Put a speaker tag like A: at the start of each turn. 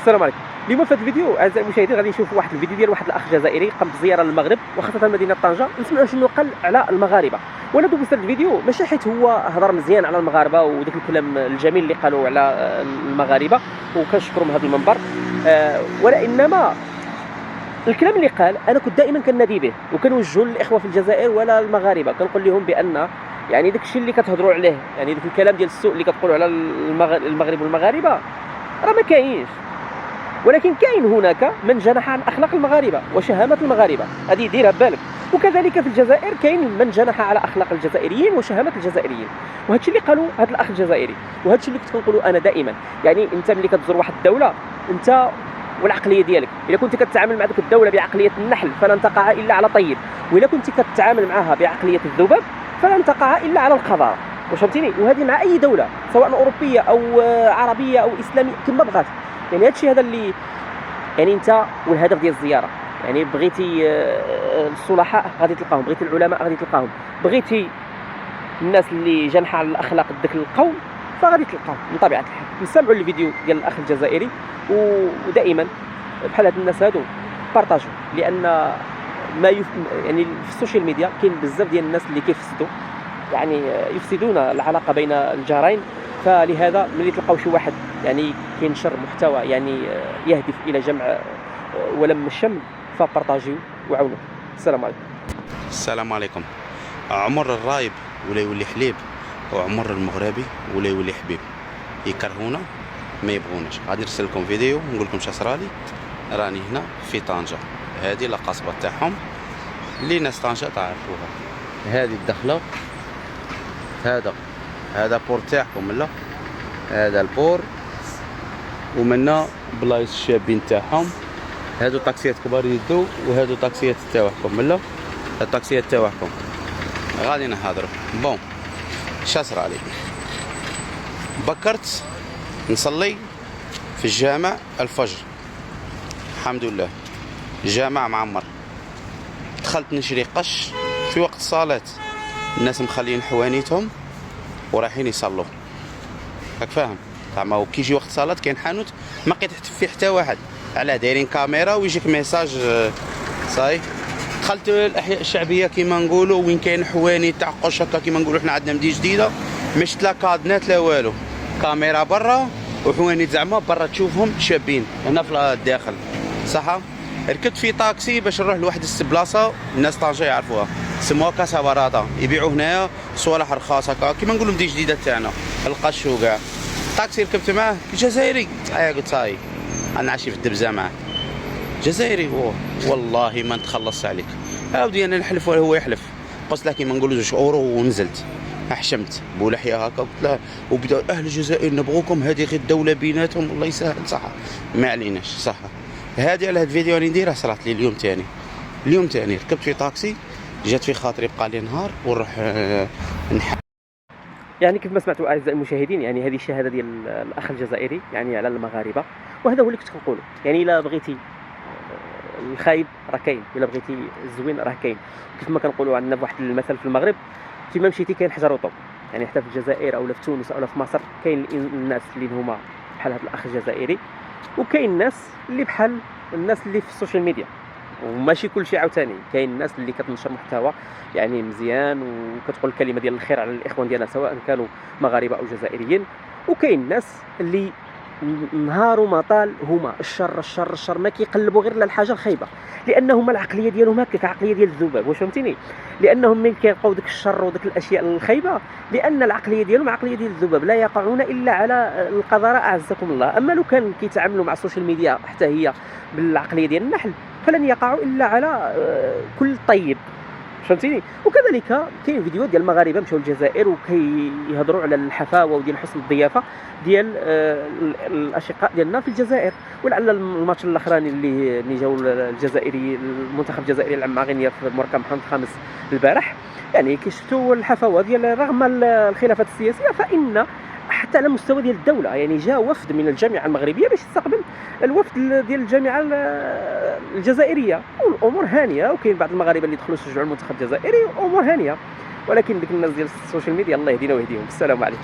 A: السلام عليكم. اليوم في هذا الفيديو اعزائي المشاهدين غادي نشوفوا واحد الفيديو ديال واحد الاخ جزائري قام بزياره للمغرب وخاصه مدينه طنجه، نسمعوا شنو قال على المغاربه. وانا دوزت هذا الفيديو ماشي حيت هو هضر مزيان على المغاربه وداك الكلام الجميل اللي قالوا على المغاربه وكنشكرهم هذا المنبر، ولا انما الكلام اللي قال انا كنت دائما كنادي به وكنوجهه للاخوه في الجزائر ولا المغاربه، كنقول لهم بان يعني داك الشيء اللي كتهضروا عليه، يعني داك الكلام ديال السوء اللي كتقولوا على المغرب والمغاربه راه ما كاينش، ولكن كاين هناك من جنح عن اخلاق المغاربه وشهامه المغاربه، هذه ديرها بالك. وكذلك في الجزائر كاين من جنح على اخلاق الجزائريين وشهامه الجزائريين، وهذا الشيء اللي قالوا هذا الاخ الجزائري، وهذا الشيء اللي كنت كنقولوا انا دائما. يعني انت ملي كتزور واحد الدوله انت والعقليه ديالك، الا كنت كتعامل مع ذيك الدوله بعقليه النحل فلن تقع الا على طيب، والا كنت كتعامل معها بعقليه الذباب فلن تقع الا على القذاره، واش فهمتيني؟ وهذه مع اي دوله سواء اوروبيه او عربيه او اسلاميه كما بغات. يعني هذا الشيء هذا اللي يعني انت والهدف ديال الزياره، يعني بغيتي الصلحاء غادي تلقاهم، بغيتي العلماء غادي تلقاهم، بغيتي الناس اللي جنحه على الاخلاق داك القوم فغادي تلقاهم من طبيعه الحال. نسمعوا الفيديو ديال الاخ الجزائري، ودائما بحال هاد الناس هادو بارطاجوا، لان يعني في السوشيال ميديا كاين بزاف ديال الناس اللي كيفسدوا، يعني يفسدون العلاقه بين الجارين. فلهذا ملي تلقاو شي واحد يعني كينشر محتوى يعني يهدف الى جمع ولم الشمل فبارطاجيو وعاونوا. السلام عليكم.
B: السلام عليكم. عمر الرايب ولا يولي حليب، وعمر المغربي ولا يولي حبيب. يكرهونا ما يبغوناش. غادي نرسل لكم فيديو ونقول لكم اش صرالي. راني هنا في طنجة، هذه القصبة تاعهم اللي ناس طنجة تعرفوها. هذه الدخلة، هذا بور تاعكم، لا هذا البور، ومنا بلايص الشابين تاعهم. هادو طاكسيات كبار يدو، وهادو طاكسيات تاعكم، لا الطاكسيات تاعكم. غادي نهضروا. بون شا صرالي، بكرت نصلي في الجامع الفجر، الحمد لله الجامع معمر. دخلت نشري قش في وقت الصلاة، الناس مخلين حوانيتهم ورايحين يصلوا، راك فاهم؟ زعما كي يجي وقت الصلاة كاين حانوت ما لقيت فيه حتى واحد، على دايرين كاميرا ويجيك ميساج صاي. دخلت الاحياء الشعبيه كيما نقولوا وين كاين حواني تاع قش هكا كيما نقولوا حنا عندنا مدينه جديده، مش لا كادنات لا والو، كاميرا برا وحواني زعما برا تشوفهم شابين هنا في الداخل، صح؟ ركبت في طاكسي باش نروح لواحد البلاصه الناس طنجه يعرفوها، سموها كاسا براطه، يبيعوا هنايا صوالح رخاص هكا كيما نقولوا مدينه جديده تاعنا، القش وكاع. طاكسي ركبت معاه جزائري، قلت صاي انا عايش في الدبزه معاه جزائري، والله ما نتخلص عليك. عاودي انا نحلف ولا هو يحلف، قلت له كيما نقولوا 2 اورو ونزلت، حشمت بولحيه هكا قلت له، وبدا اهل الجزائر نبغوكم، هذه غير الدوله بيناتهم، الله يسهل، صح ما عليناش، صح. هذه على هذا الفيديو اللي نديره صرات لي اليوم تاني ركبت في طاكسي، جات في خاطري بقى لي نهار ونروح
A: يعني كيف ما سمعتوا اعزائي المشاهدين، يعني هذه الشهاده ديال الاخ الجزائري يعني على المغاربه، وهذا هو اللي كنت كنقوله. يعني الا بغيتي الخايب راه كاين، الا بغيتي الزوين راه كاين. كيف ما كنقولوا عندنا بواحد المثل في المغرب، فيما مشيتي كاين حجر وطوب. يعني حتى في الجزائر او في تونس او في مصر كاين الناس اللي هما بحال هذا الاخ الجزائري، وكاين الناس اللي بحال الناس اللي في السوشيال ميديا. وماشي كل شيء عاوتاني، كاين الناس اللي كتنشر محتوى يعني مزيان وكتقول الكلمه ديال الخير على الاخوان ديالنا سواء كانوا مغاربه او جزائريين، وكاين الناس اللي نهار وما طال هما الشر ما كيقلبوا غير للحاجه الخايبه، لانهم العقليه ديالهم هكاك، عقليه ديال الذباب، واش فهمتيني؟ لانهم من كيلقاو داك الشر وداك الاشياء الخايبه، لان العقليه ديالهم عقليه ديال الذباب، لا يقعون الا على القذاره اعزكم الله. اما لو كان كيتعاملوا مع السوشيال ميديا حتى هي بالعقليه ديال النحل فلن يقعوا الا على كل طيب، فهمتيني؟ وكذلك كاين فيديوهات ديال المغاربه مشاو للجزائر وكيهضروا على الحفاوه وديال حسن الضيافه ديال الاشقاء ديالنا في الجزائر. ولعل الماتش الاخراني اللي جاوا الجزائري، المنتخب الجزائري لعب مع غينيا في مركب محمد الخامس البارح، يعني كيشفتوا الحفاوه ديال رغم الخلافات السياسيه، فان حتى على مستوى ديال الدوله يعني جاء وفد من الجامعه المغربيه باش يستقبل الوفد ديال الجامعه الجزائريه، والامور هانيه. وكاين بعض المغاربه اللي دخلوا شجعوا المنتخب الجزائري، امور هانيه. ولكن ديك الناس ديال السوشيال ميديا الله يهدينا ويهديهم. السلام عليكم.